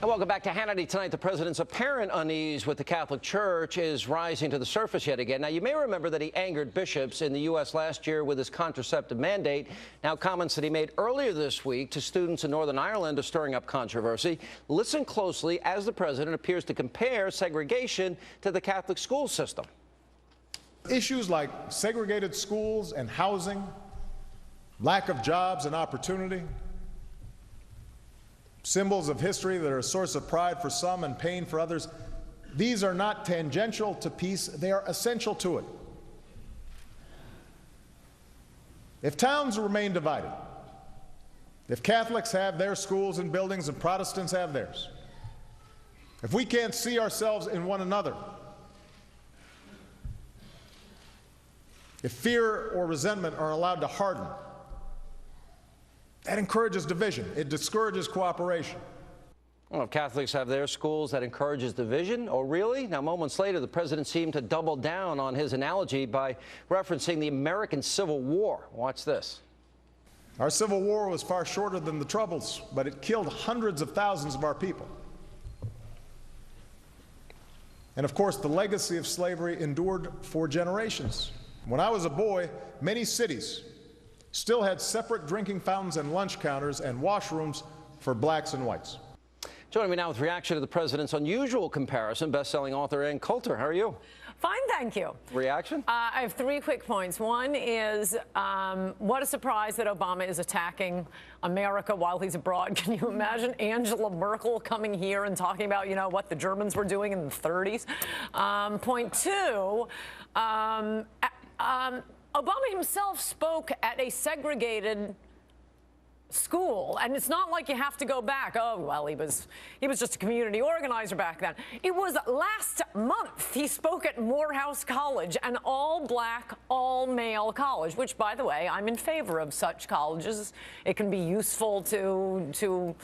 And welcome back to Hannity Tonight. The president's apparent unease with the Catholic Church is rising to the surface yet again. Now, you may remember that he angered bishops in the U.S. last year with his contraceptive mandate. Now, comments that he made earlier this week to students in Northern Ireland are stirring up controversy. Listen closely as the president appears to compare segregation to the Catholic school system. Issues like segregated schools and housing, lack of jobs and opportunity, symbols of history that are a source of pride for some and pain for others, these are not tangential to peace, they are essential to it. If towns remain divided, if Catholics have their schools and buildings and Protestants have theirs, if we can't see ourselves in one another, if fear or resentment are allowed to harden, that encourages division. It discourages cooperation. Well, if Catholics have their schools, that encourages division. Oh, really? Now, moments later, the president seemed to double down on his analogy by referencing the American Civil War. Watch this. Our Civil War was far shorter than the Troubles, but it killed hundreds of thousands of our people. And of course, the legacy of slavery endured for generations. When I was a boy, many cities still had separate drinking fountains and lunch counters and washrooms for blacks and whites. Joining me now with reaction to the president's unusual comparison, best-selling author Ann Coulter. How are you? Fine, thank you. Reaction? I have 3 quick points. One is, what a surprise that Obama is attacking America while he's abroad. Can you imagine Angela Merkel coming here and talking about, you know, what the Germans were doing in the 30s? Point 2, Obama himself spoke at a segregated school, and it's not like you have to go back. Oh, well, he was just a community organizer back then. It was last month he spoke at Morehouse College, an all-black, all-male college, which, by the way, I'm in favor of such colleges. It can be useful to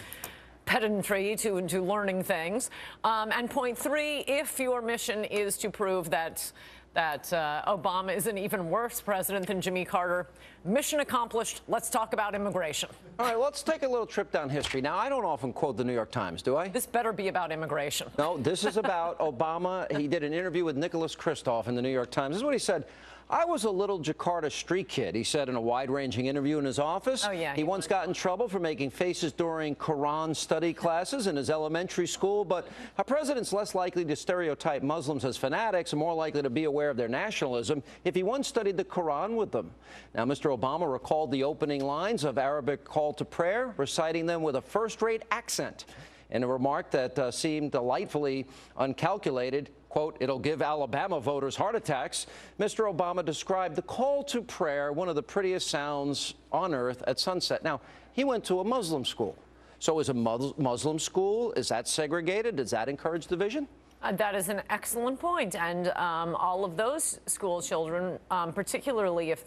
pedantry, to learning things. And point 3, if your mission is to prove that Obama is an even worse president than Jimmy Carter, mission accomplished. Let's talk about immigration. All right, let's take a little trip down history. Now, I don't often quote the New York Times, do I? This better be about immigration. No, this is about Obama. He did an interview with Nicholas Kristof in the New York Times. This is what he said. I was a little Jakarta street kid, he said in a wide-ranging interview in his office. Oh, yeah, he once got in trouble for making faces during Quran study classes in his elementary school, but a president's less likely to stereotype Muslims as fanatics and more likely to be aware of their nationalism if he once studied the Quran with them. Now, Mr. Obama recalled the opening lines of Arabic call to prayer, reciting them with a first-rate accent. In a remark that seemed delightfully uncalculated, quote, it'll give Alabama voters heart attacks, Mr. Obama described the call to prayer one of the prettiest sounds on earth at sunset. Now, he went to a Muslim school. So is a Muslim school, is that segregated? Does that encourage division? That is an excellent point. And all of those school children, particularly if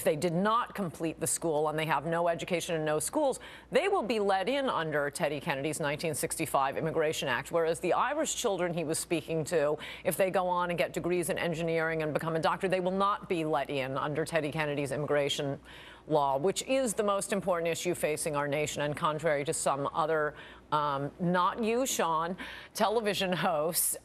they did not complete the school and they have no education and no schools, they will be let in under Teddy Kennedy's 1965 Immigration Act, whereas the Irish children he was speaking to, if they go on and get degrees in engineering and become a doctor, they will not be let in under Teddy Kennedy's immigration law, which is the most important issue facing our nation, and contrary to some other not you, Sean, television hosts.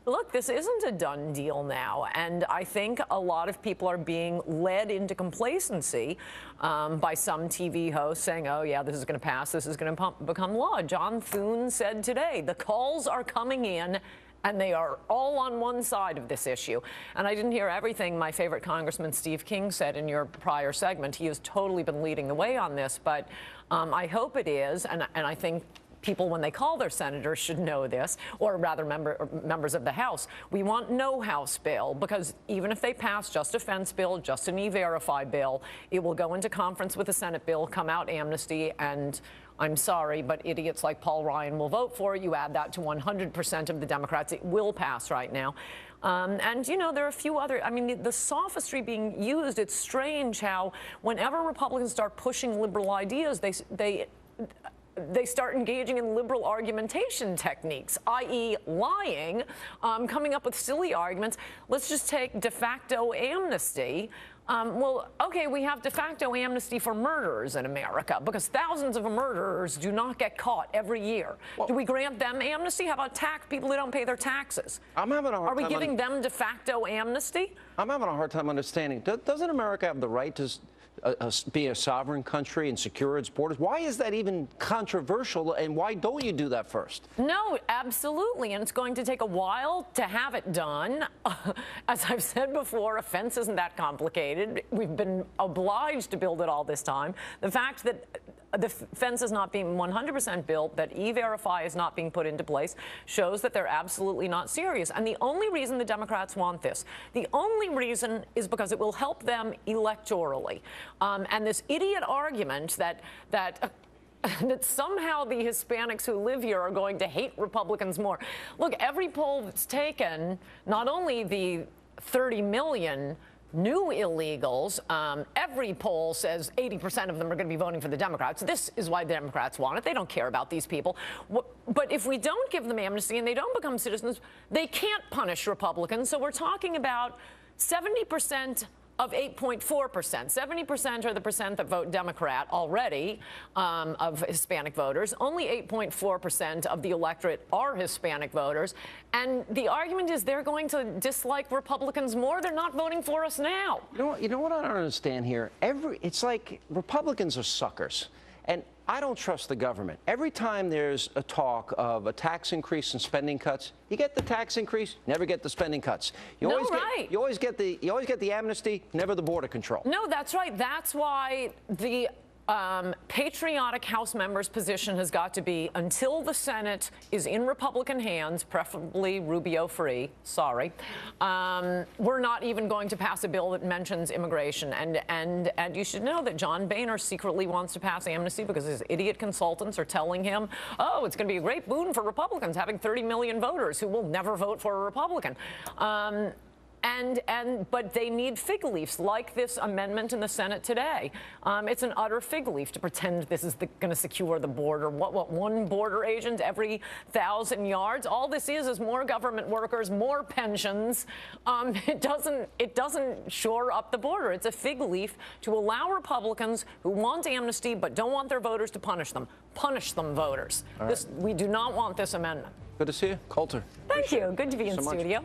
Look, this isn't a done deal now, and I think a lot of people are being led into complacency by some TV hosts saying, oh, yeah, this is going to pass, this is going to become law. John Thune said today, the calls are coming in, and they are all on one side of this issue. And I didn't hear everything my favorite Congressman Steve King said in your prior segment. He has totally been leading the way on this, but I hope it is, and I think people, when they call their senators, should know this, or rather members of the House. We want no House bill, because even if they pass just a fence bill, just an E-Verify bill, it will go into conference with the Senate bill, come out amnesty, and I'm sorry, but idiots like Paul Ryan will vote for it. You add that to 100% of the Democrats, it will pass right now. And, you know, there are a few other, I mean, the sophistry being used, it's strange how whenever Republicans start pushing liberal ideas, they start engaging in liberal argumentation techniques, i.e. lying, coming up with silly arguments. Let's just take de facto amnesty. Well, okay, we have de facto amnesty for murderers in America because thousands of murderers do not get caught every year. Well, do we grant them amnesty? How about people who don't pay their taxes? I'm having a hard time. Are we giving them de facto amnesty? I'm having a hard time understanding. Doesn't America have the right to be a sovereign country and secure its borders? Why is that even controversial, and why don't you do that first? No, absolutely, and it's going to take a while to have it done. As I've said before, a fence isn't that complicated. We've been obliged to build it all this time. The fact that the fence is not being 100% built, that E-Verify is not being put into place, shows that they're absolutely not serious. And the only reason the Democrats want this, the only reason is because it will help them electorally. And this idiot argument that somehow the Hispanics who live here are going to hate Republicans more. Look, every poll that's taken, not only the 30 million new illegals, every poll says 80% of them are going to be voting for the Democrats. This is why the Democrats want it. They don't care about these people. But if we don't give them amnesty and they don't become citizens, they can't punish Republicans. So we're talking about 70% of 8.4%. 70% are the percent that vote Democrat already of Hispanic voters. Only 8.4% of the electorate are Hispanic voters. And the argument is they're going to dislike Republicans more. They're not voting for us now. You know what I don't understand here? It's like Republicans are suckers. And I don't trust the government. Every time there's a talk of a tax increase and spending cuts, you get the tax increase, never get the spending cuts. You always get the amnesty, never the border control. No, that's right. That's why the patriotic House members' position has got to be, until the Senate is in Republican hands, preferably Rubio-free, sorry, we're not even going to pass a bill that mentions immigration. And you should know that John Boehner secretly wants to pass amnesty because his idiot consultants are telling him, oh, it's going to be a great boon for Republicans having 30 million voters who will never vote for a Republican. But they need fig leaves, like this amendment in the Senate today. It's an utter fig leaf to pretend this is going to secure the border. What, one border agent every 1,000 yards? All this is more government workers, more pensions. It doesn't shore up the border. It's a fig leaf to allow Republicans who want amnesty but don't want their voters to punish them. Punish them, voters. We do not want this amendment. Good to see you. Coulter. Thank you. Good to be in studio.